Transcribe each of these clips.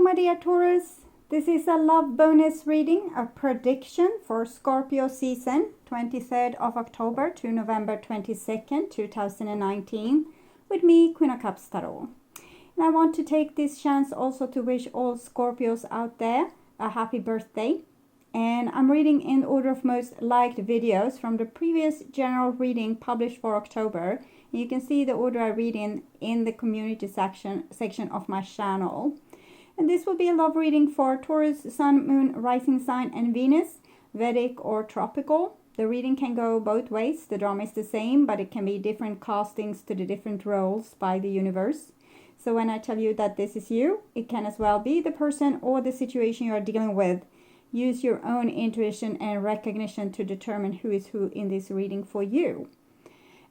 my dear Taurus. This is a love bonus reading, a prediction for Scorpio season, 23rd of October to November 22nd, 2019, with me, Queen of Cups Tarot. And I want to take this chance also to wish all Scorpios out there a happy birthday. And I'm reading in order of most liked videos from the previous general reading published for October. And you can see the order I read in the community section of my channel. And this will be a love reading for Taurus, Sun, Moon, Rising Sign, and Venus, Vedic or Tropical. The reading can go both ways. The drama is the same, but it can be different castings to the different roles by the universe. So when I tell you that this is you, it can as well be the person or the situation you are dealing with. Use your own intuition and recognition to determine who is who in this reading for you.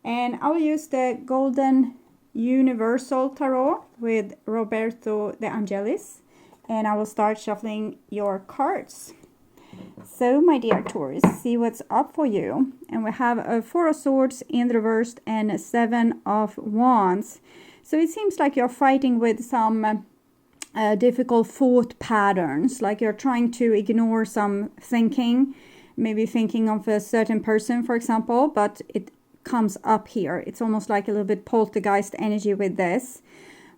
And I will use the Golden Universal Tarot with Roberto De Angelis. And I will start shuffling your cards. So, my dear Taurus, see what's up for you. And we have a Four of Swords in the reversed and a Seven of Wands. So it seems like you're fighting with some difficult thought patterns, like you're trying to ignore some thinking, maybe thinking of a certain person, for example, but it comes up here. It's almost like a little bit poltergeist energy with this.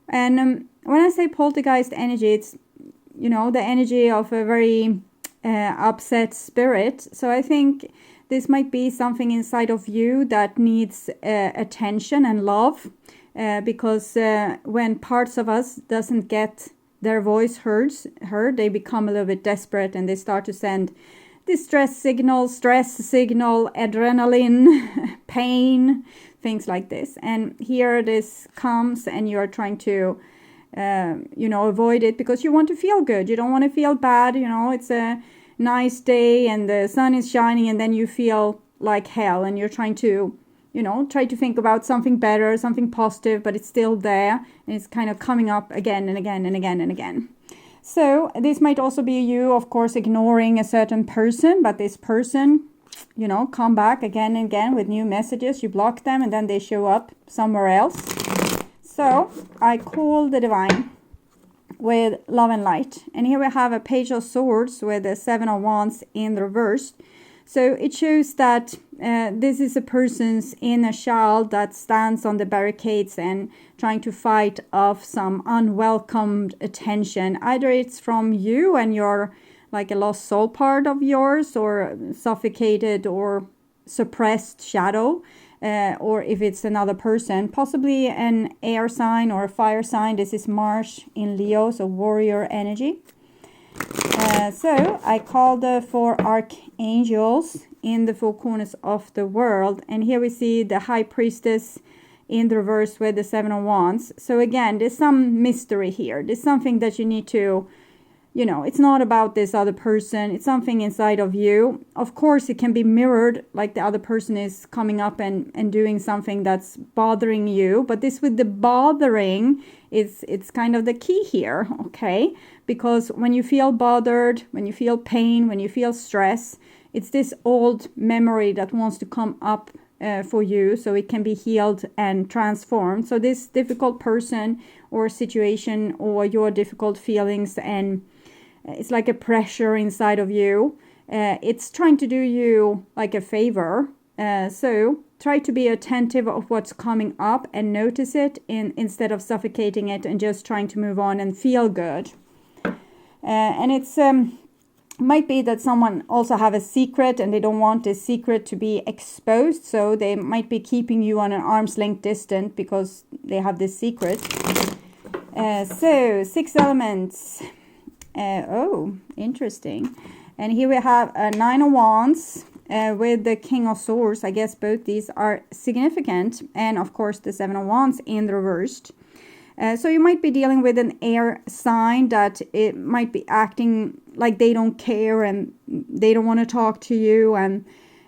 And when I say poltergeist energy, it's, you know, the energy of a very upset spirit. So I think this might be something inside of you that needs attention and love, because when parts of us doesn't get their voice heard, they become a little bit desperate and they start to send distress signal, stress signal, adrenaline, pain, things like this. And here this comes and you're trying to, avoid it because you want to feel good. You don't want to feel bad. You know, it's a nice day and the sun is shining and then you feel like hell and you're trying to, try to think about something better, something positive, but it's still there. And it's kind of coming up again and again and again and again. So this might also be you, of course, ignoring a certain person, but this person, come back again and again with new messages. You block them and then they show up somewhere else. So I call the divine with love and light. And here we have a Page of Swords with the Seven of Wands in the reverse. So it shows that this is a person's inner child that stands on the barricades and trying to fight off some unwelcomed attention. Either it's from you and you're like a lost soul part of yours, or suffocated or suppressed shadow, or if it's another person, possibly an air sign or a fire sign. This is Mars in Leo, so warrior energy. So I call the four archangels in the four corners of the world. And here we see the High Priestess in the reverse with the Seven of Wands. So again, there's some mystery here. There's something that you need to, it's not about this other person. It's something inside of you. Of course, it can be mirrored, like the other person is coming up and doing something that's bothering you. But this with the bothering, it's kind of the key here, okay? Because when you feel bothered, when you feel pain, when you feel stress, it's this old memory that wants to come up for you so it can be healed and transformed. So this difficult person or situation or your difficult feelings, and it's like a pressure inside of you. It's trying to do you like a favor. So try to be attentive of what's coming up and notice it instead of suffocating it and just trying to move on and feel good. And it's might be that someone also have a secret and they don't want this secret to be exposed. So they might be keeping you on an arm's length distance because they have this secret. So 6 elements. Oh, interesting. And here we have a Nine of Wands with the King of Swords. I guess both these are significant. And of course the Seven of Wands in the reversed. So you might be dealing with an air sign that it might be acting like they don't care and they don't want to talk to you and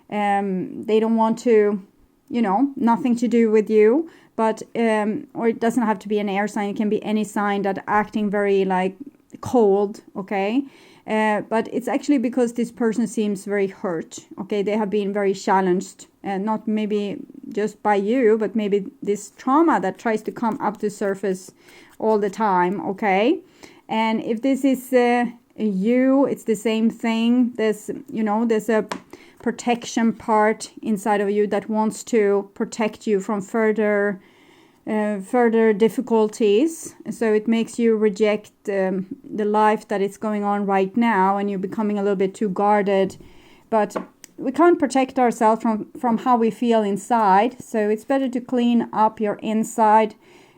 they don't want to, nothing to do with you. But, or it doesn't have to be an air sign. It can be any sign that acting very like cold, okay? But it's actually because this person seems very hurt, okay? They have been very challenged, not maybe just by you, but maybe this trauma that tries to come up to surface all the time, okay? And if this is you, it's the same thing. There's a protection part inside of you that wants to protect you from further difficulties. So it makes you reject the life that is going on right now, and you're becoming a little bit too guarded. But we can't protect ourselves from how we feel inside. So it's better to clean up your inside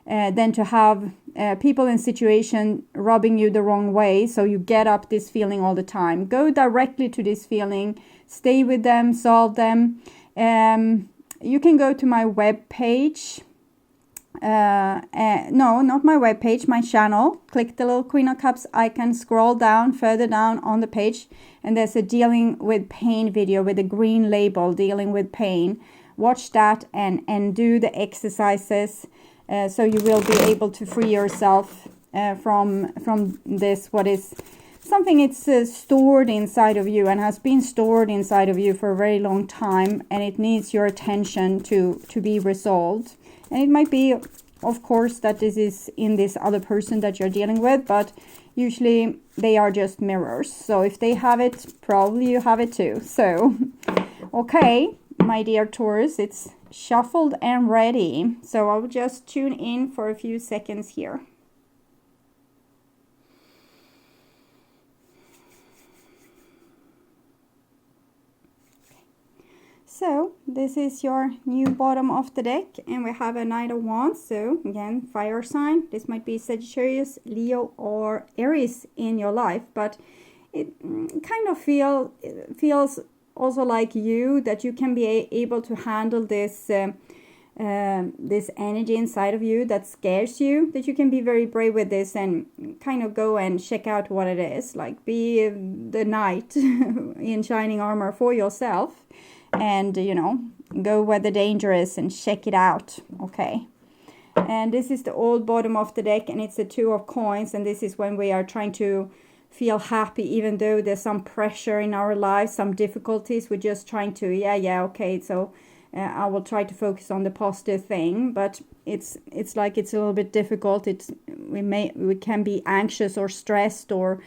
than to have people in situation rubbing you the wrong way. So you get up this feeling all the time. Go directly to this feeling. Stay with them. Solve them. You can go to my web page. No, not my webpage, my channel. Click the little Queen of Cups icon, scroll down, further down on the page, and there's a dealing with pain video with a green label, dealing with pain. Watch that and do the exercises, so you will be able to free yourself from this, what is something it's stored inside of you and has been stored inside of you for a very long time, and it needs your attention to be resolved. And it might be, of course, that this is in this other person that you're dealing with, but usually they are just mirrors. So if they have it, probably you have it too. So, okay, my dear Taurus, it's shuffled and ready. So I'll just tune in for a few seconds here. So this is your new bottom of the deck, and we have a Knight of Wands. So again, fire sign. This might be Sagittarius, Leo, or Aries in your life, but it kind of feels also like you, that you can be able to handle this this energy inside of you that scares you, that you can be very brave with this and kind of go and check out what it is, like be the knight in shining armor for yourself. And go where the danger is and check it out. Okay, and this is the old bottom of the deck, and it's the Two of Coins, and this is when we are trying to feel happy even though there's some pressure in our lives, some difficulties. We're just trying to okay, so I will try to focus on the positive thing, but it's like it's a little bit difficult. We can be anxious or stressed or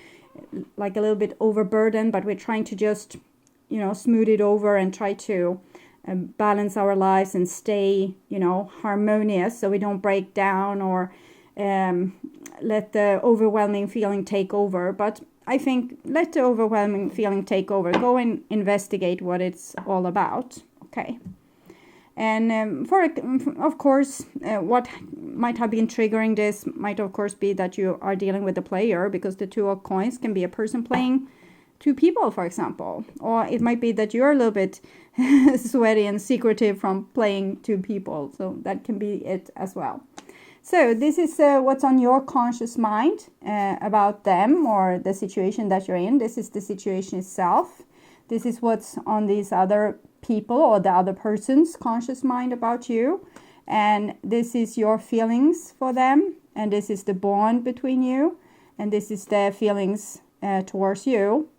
like a little bit overburdened, but we're trying to just smooth it over and try to balance our lives and stay, harmonious, so we don't break down or let the overwhelming feeling take over. But I think let the overwhelming feeling take over. Go and investigate what it's all about. Okay. And of course, what might have been triggering this might, of course, be that you are dealing with a player, because the Two of Coins can be a person playing two people, for example, or it might be that you're a little bit sweaty and secretive from playing two people, so that can be it as well. So this is what's on your conscious mind about them or the situation that you're in. This is the situation itself. This is what's on these other people or the other person's conscious mind about you, and this is your feelings for them, and this is the bond between you, and this is their feelings towards you.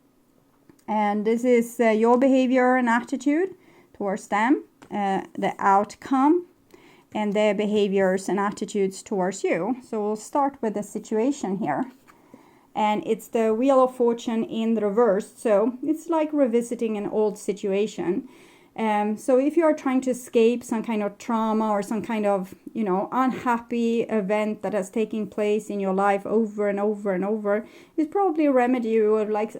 And this is your behavior and attitude towards them, the outcome, and their behaviors and attitudes towards you. So we'll start with the situation here. And it's the Wheel of Fortune in the reverse. So it's like revisiting an old situation. So if you are trying to escape some kind of trauma or some kind of, unhappy event that has taken place in your life over and over and over, it's probably a remedy or like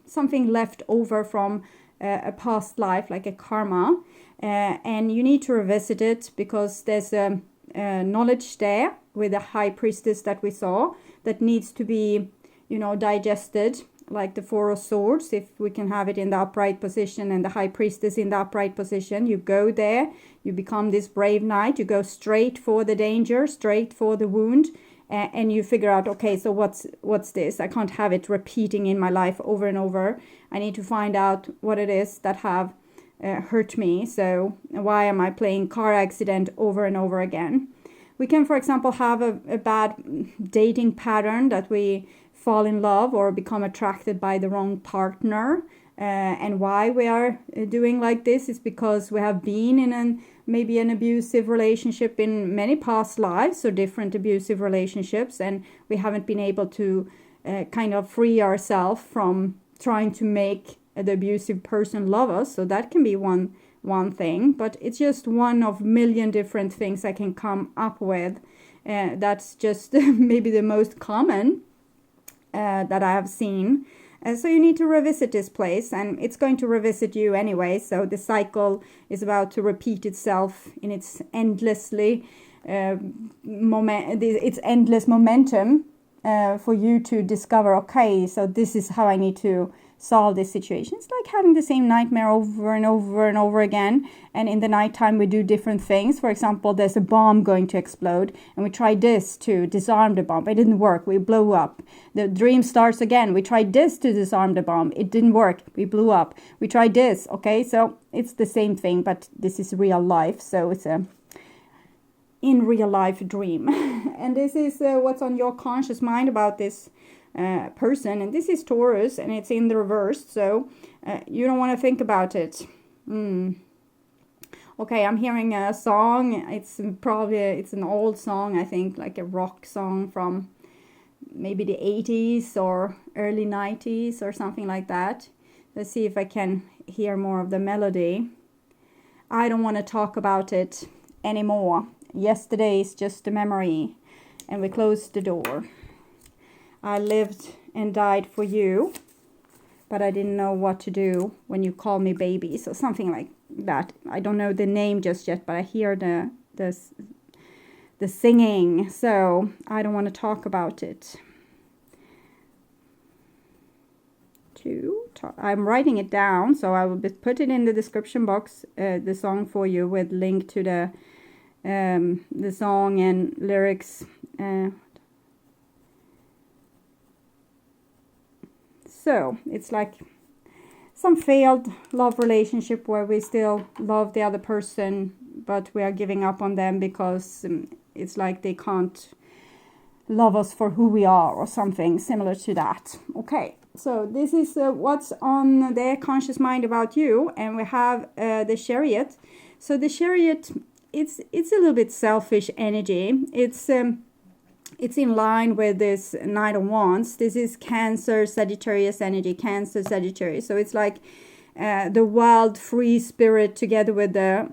something left over from a past life, like a karma. And you need to revisit it because there's a knowledge there with the High Priestess that we saw that needs to be, digested, like the Four of Swords. If we can have it in the upright position and the High Priestess in the upright position, you go there, you become this brave knight, you go straight for the danger, straight for the wound, and you figure out, okay, so what's this? I can't have it repeating in my life over and over. I need to find out what it is that have hurt me. So why am I playing car accident over and over again? We can, for example, have a bad dating pattern that we fall in love or become attracted by the wrong partner. And why we are doing like this is because we have been in maybe an abusive relationship in many past lives, or different abusive relationships, and we haven't been able to kind of free ourselves from trying to make the abusive person love us. So that can be one thing, but it's just one of million different things I can come up with. That's just maybe the most common that I have seen. So you need to revisit this place, and it's going to revisit you anyway. So the cycle is about to repeat itself in its endlessly its endless momentum for you to discover, okay, so this is how I need to solve this situation. It's like having the same nightmare over and over and over again, and in the nighttime we do different things. For example, there's a bomb going to explode, and we tried this to disarm the bomb. It didn't work. We blew up. The dream starts again. We tried this to disarm the bomb. It didn't work. We blew up. We tried this. Okay, so it's the same thing, but this is real life, so it's a in real life dream. And this is what's on your conscious mind about this person, and this is Taurus, and it's in the reverse, so you don't want to think about it. Okay, I'm hearing a song. It's an old song, I think, like a rock song from maybe the 80s or early 90s or something like that. Let's see if I can hear more of the melody. I don't want to talk about it anymore. Yesterday is just a memory, and we closed the door. I lived and died for you, but I didn't know what to do when you call me baby. So something like that. I don't know the name just yet, but I hear the singing. So I don't want to talk about it. I'm writing it down, so I will put it in the description box, the song for you, with link to the song and lyrics. So it's like some failed love relationship where we still love the other person, but we are giving up on them because it's like they can't love us for who we are, or something similar to that. Okay, so this is what's on their conscious mind about you, and we have the Chariot. So the Chariot, it's a little bit selfish energy. It's in line with this Knight of Wands. This is Cancer, Sagittarius energy, Cancer, Sagittarius. So it's like the wild, free spirit together with the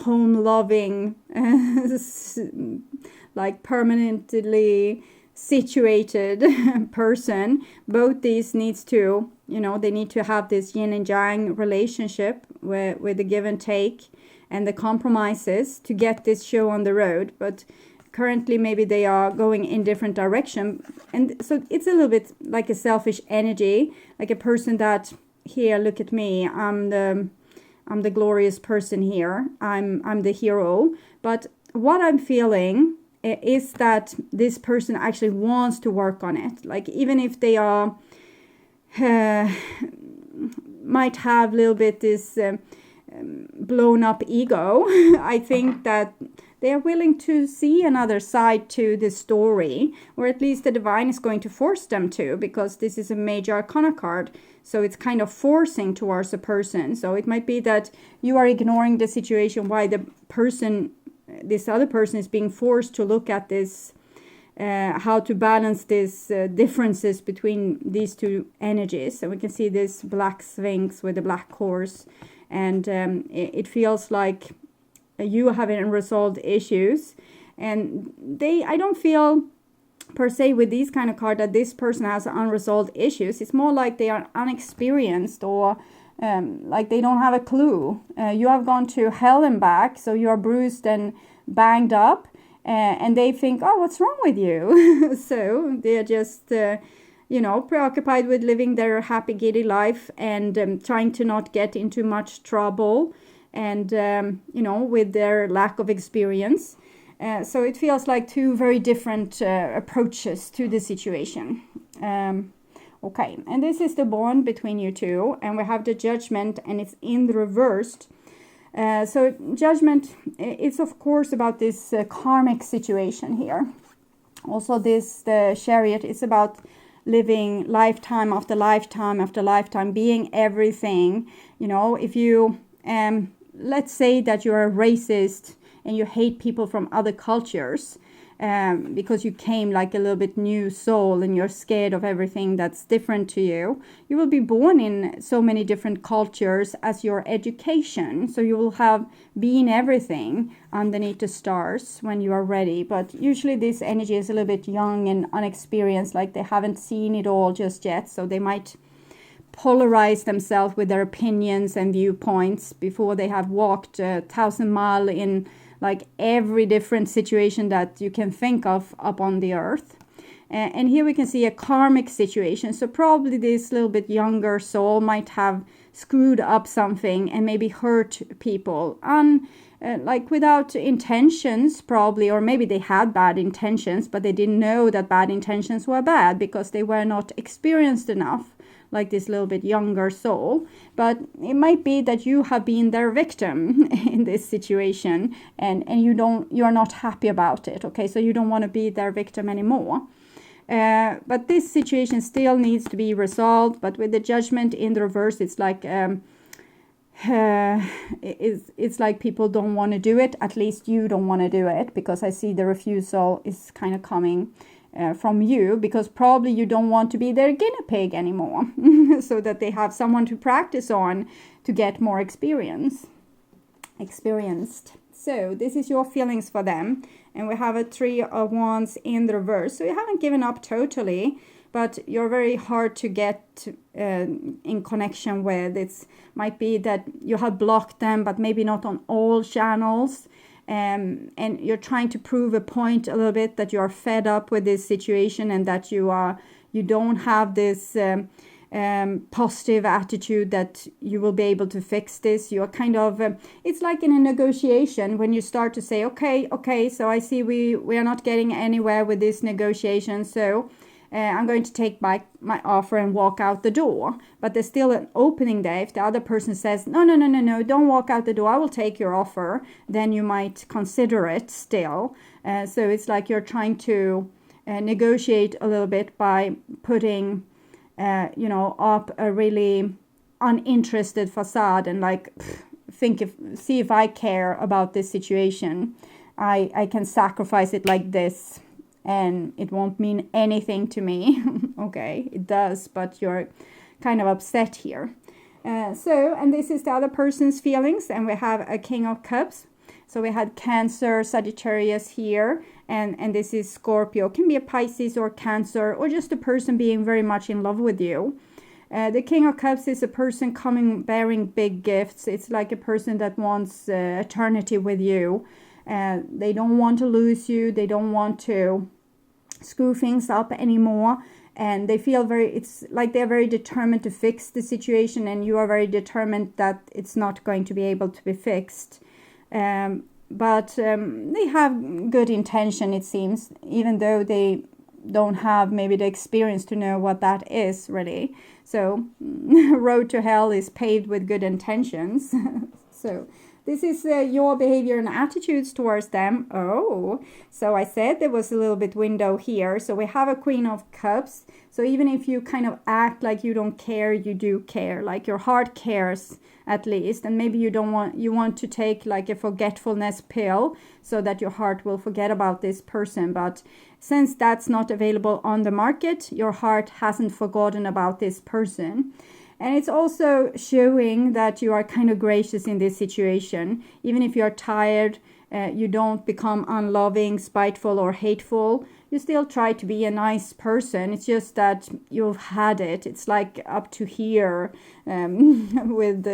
home-loving, like permanently situated person. Both these needs to, they need to have this yin and yang relationship with the give and take and the compromises to get this show on the road. But currently maybe they are going in different direction, and so it's a little bit like a selfish energy, like a person that, here, look at me, I'm the glorious person here, I'm the hero. But what I'm feeling is that this person actually wants to work on it. Like, even if they are might have a little bit this blown up ego, I think that they are willing to see another side to the story, or at least the divine is going to force them to, because this is a major arcana card. So it's kind of forcing towards a person. So it might be that you are ignoring the situation, why this other person is being forced to look at this, how to balance these differences between these two energies. So we can see this black sphinx with the black horse, and it feels like you have unresolved issues, and I don't feel per se with these kind of cards that this person has unresolved issues. It's more like they are unexperienced, or like they don't have a clue. You have gone to hell and back, so you are bruised and banged up, and they think, oh, what's wrong with you? So they're just preoccupied with living their happy, giddy life, and trying to not get into much trouble, and with their lack of experience. So it feels like two very different approaches to the situation. Okay, and this is the bond between you two, and we have the Judgment, and it's in the reversed. So Judgment, it's of course about this karmic situation here. Also the Chariot, it's about living lifetime after lifetime after lifetime, being everything. You know, if you, let's say that you're a racist and you hate people from other cultures, because you came like a little bit new soul and you're scared of everything that's different to you. You will be born in so many different cultures as your education. So you will have been everything underneath the stars when you are ready. But usually this energy is a little bit young and unexperienced, like they haven't seen it all just yet. So they might polarize themselves with their opinions and viewpoints before they have walked 1,000 miles in like every different situation that you can think of up on the earth. And here we can see a karmic situation. So probably this little bit younger soul might have screwed up something and maybe hurt people like without intentions probably, or maybe they had bad intentions, but they didn't know that bad intentions were bad because they were not experienced enough, like this little bit younger soul. But it might be that you have been their victim in this situation, and you are not happy about it. Okay, so you don't want to be their victim anymore. But this situation still needs to be resolved. But with the judgment in the reverse, it's like it's like people don't want to do it. At least you don't want to do it, because I see the refusal is kind of coming from you, because probably you don't want to be their guinea pig anymore, so that they have someone to practice on to get more experienced. So this is your feelings for them, and we have a 3 of Wands in the reverse. So you haven't given up totally, but you're very hard to get in connection with. It might be that you have blocked them, but maybe not on all channels. And you're trying to prove a point a little bit that you're fed up with this situation, and that you don't have this positive attitude that you will be able to fix this. You're kind of it's like in a negotiation when you start to say, okay, so I see we are not getting anywhere with this negotiation, so I'm going to take my offer and walk out the door. But there's still an opening there. If the other person says, no, don't walk out the door, I will take your offer, then you might consider it still. So it's like you're trying to negotiate a little bit by putting, up a really uninterested facade and like, see if I care about this situation. I can sacrifice it like this, and it won't mean anything to me. Okay, it does, but you're kind of upset here. And this is the other person's feelings, and we have a King of Cups. So we had Cancer, Sagittarius here, and this is Scorpio. Can be a Pisces or Cancer, or just a person being very much in love with you. The King of Cups is a person coming bearing big gifts. It's like a person that wants eternity with you. They don't want to lose you. They don't want to screw things up anymore, and they feel it's like they're very determined to fix the situation, and you are very determined that it's not going to be able to be fixed. But they have good intention, it seems, even though they don't have maybe the experience to know what that is really. So road to hell is paved with good intentions. So this is your behavior and attitudes towards them. Oh, so I said there was a little bit window here. So we have a Queen of Cups. So even if you kind of act like you don't care, you do care. Like your heart cares at least. And maybe you want to take like a forgetfulness pill so that your heart will forget about this person. But since that's not available on the market, your heart hasn't forgotten about this person. And it's also showing that you are kind of gracious in this situation. Even if you're tired, you don't become unloving, spiteful, or hateful. You still try to be a nice person. It's just that you've had it. It's like up to here with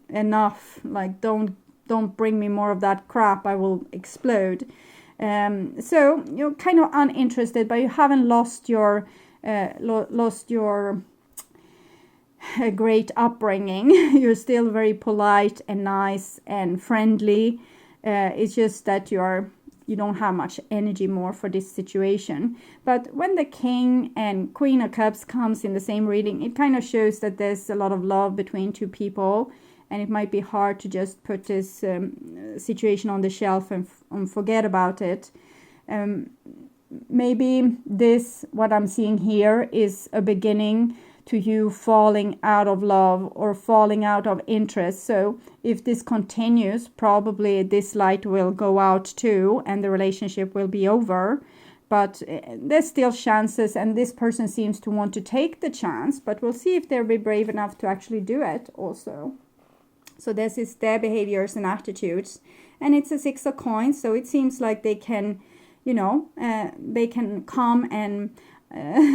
enough. Like, don't bring me more of that crap. I will explode. So you're kind of uninterested, but you haven't lost your a great upbringing. You're still very polite and nice and friendly. It's just that you don't have much energy more for this situation. But when the King and Queen of Cups comes in the same reading, it kind of shows that there's a lot of love between two people, and it might be hard to just put this situation on the shelf and forget about it. maybe this, what I'm seeing here, is a beginning to you falling out of love or falling out of interest. So if this continues, probably this light will go out too and the relationship will be over. But there's still chances, and this person seems to want to take the chance, but we'll see if they'll be brave enough to actually do it also. So this is their behaviors and attitudes, and it's a 6 of coins, so it seems like they can, they can come and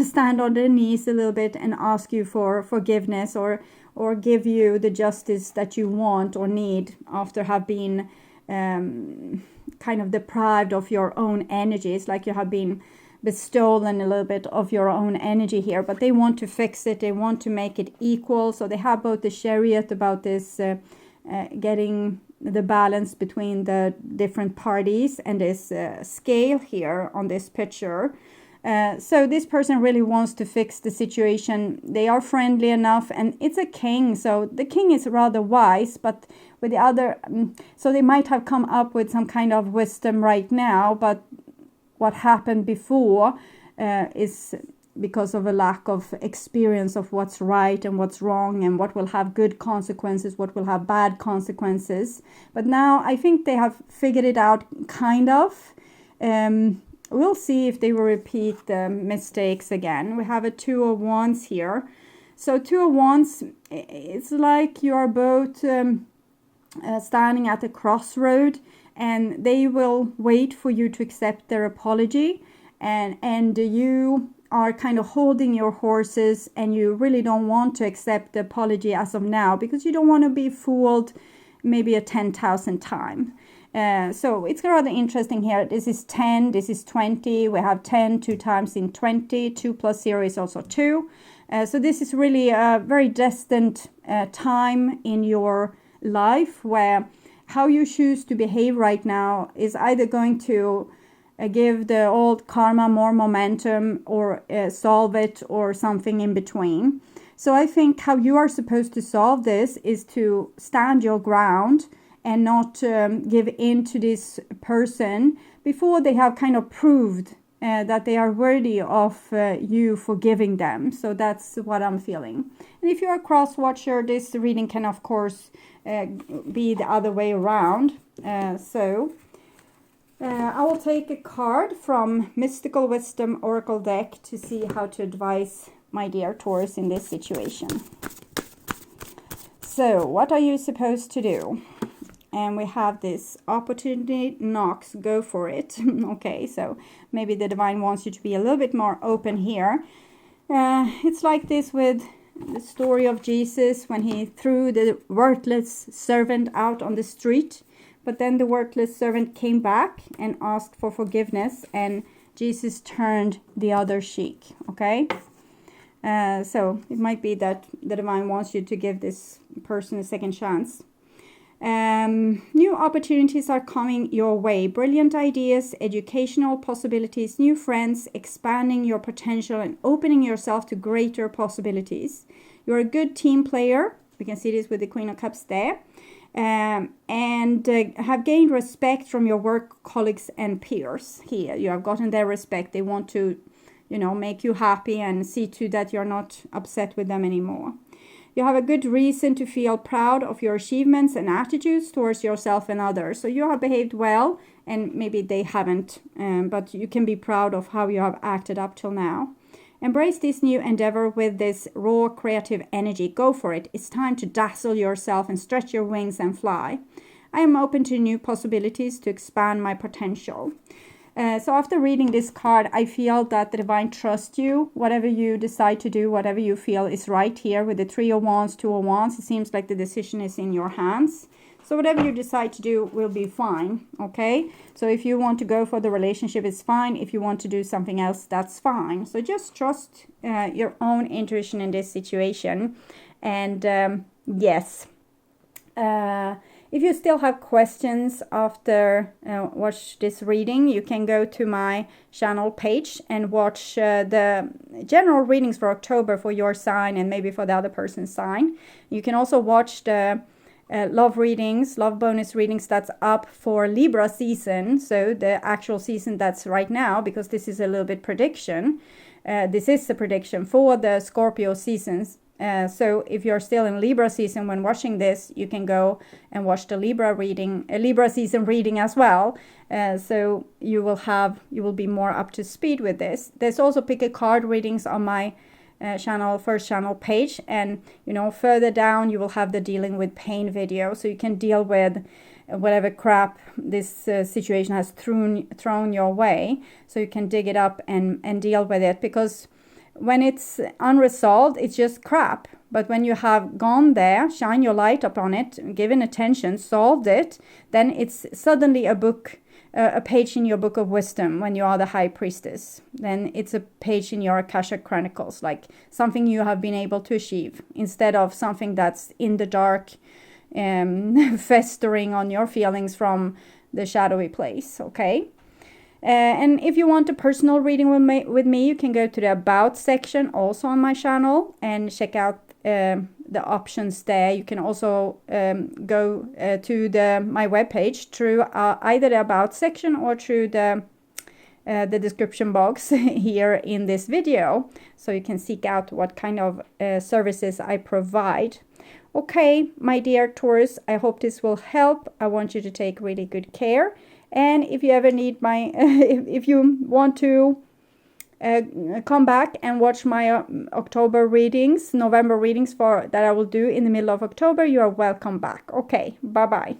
stand on their knees a little bit and ask you for forgiveness, or give you the justice that you want or need after have been kind of deprived of your own energy. It's like you have been bestolen a little bit of your own energy here, but they want to fix it. They want to make it equal. So they have both the chariot about this getting the balance between the different parties, and this scale here on this picture. So this person really wants to fix the situation. They are friendly enough, and it's a king. So the king is rather wise, but with the other, so they might have come up with some kind of wisdom right now, but what happened before is because of a lack of experience of what's right and what's wrong, and what will have good consequences, what will have bad consequences. But now I think they have figured it out, kind of. We'll see if they will repeat the mistakes again. We have a 2 of Wands here. So 2 of Wands, it's like you are both standing at a crossroad, and they will wait for you to accept their apology, and you are kind of holding your horses, and you really don't want to accept the apology as of now, because you don't want to be fooled maybe a 10,000 times. So it's rather interesting here. This is 10, this is 20. We have 10 2 times in 20. 2 plus 0 is also 2. So this is really a very destined time in your life, where how you choose to behave right now is either going to give the old karma more momentum, or solve it, or something in between. So I think how you are supposed to solve this is to stand your ground and not give in to this person before they have kind of proved that they are worthy of you forgiving them. So that's what I'm feeling. And if you're a cross watcher, this reading can of course be the other way around. I will take a card from Mystical Wisdom Oracle deck to see how to advise my dear Taurus in this situation. So what are you supposed to do? And we have this opportunity knocks, go for it. Okay, so maybe the divine wants you to be a little bit more open here. It's like this with the story of Jesus when he threw the worthless servant out on the street. But then the worthless servant came back and asked for forgiveness, and Jesus turned the other cheek. Okay, so it might be that the divine wants you to give this person a second chance. New opportunities are coming your way. Brilliant ideas, educational possibilities, new friends, expanding your potential and opening yourself to greater possibilities. You're a good team player. We can see this with the Queen of Cups there. And have gained respect from your work colleagues and peers here. You have gotten their respect. They want to, make you happy and see to that you're not upset with them anymore. You have a good reason to feel proud of your achievements and attitudes towards yourself and others. So you have behaved well, and maybe they haven't, but you can be proud of how you have acted up till now. Embrace this new endeavor with this raw creative energy. Go for it. It's time to dazzle yourself and stretch your wings and fly. I am open to new possibilities to expand my potential. So after reading this card, I feel that the divine trusts you. Whatever you decide to do, whatever you feel is right here with the 3 of Wands, 2 of Wands, it seems like the decision is in your hands. So whatever you decide to do will be fine, okay? So if you want to go for the relationship, it's fine. If you want to do something else, that's fine. So just trust your own intuition in this situation. And yes, if you still have questions after watch this reading, you can go to my channel page and watch the general readings for October for your sign and maybe for the other person's sign. You can also watch the love readings, love bonus readings that's up for Libra season. So the actual season that's right now, because this is a little bit prediction. This is the prediction for the Scorpio seasons. So if you're still in Libra season when watching this, you can go and watch the Libra season reading as well. So you will be more up to speed with this. There's also pick a card readings on my first channel page, and further down you will have the dealing with pain video, so you can deal with whatever crap this situation has thrown your way, so you can dig it up and deal with it, because when it's unresolved, it's just crap. But when you have gone there, shine your light upon it, given attention, solved it, then it's suddenly a page in your book of wisdom. When you are the high priestess, then it's a page in your Akashic Chronicles, like something you have been able to achieve, instead of something that's in the dark, festering on your feelings from the shadowy place. Okay. And if you want a personal reading with me, you can go to the About section also on my channel and check out the options there. You can also go to my webpage through either the About section or through the description box here in this video, so you can seek out what kind of services I provide. Okay, my dear Taurus, I hope this will help. I want you to take really good care. And if you ever need if you want to come back and watch my October readings, November readings that I will do in the middle of October, you are welcome back. Okay, bye-bye.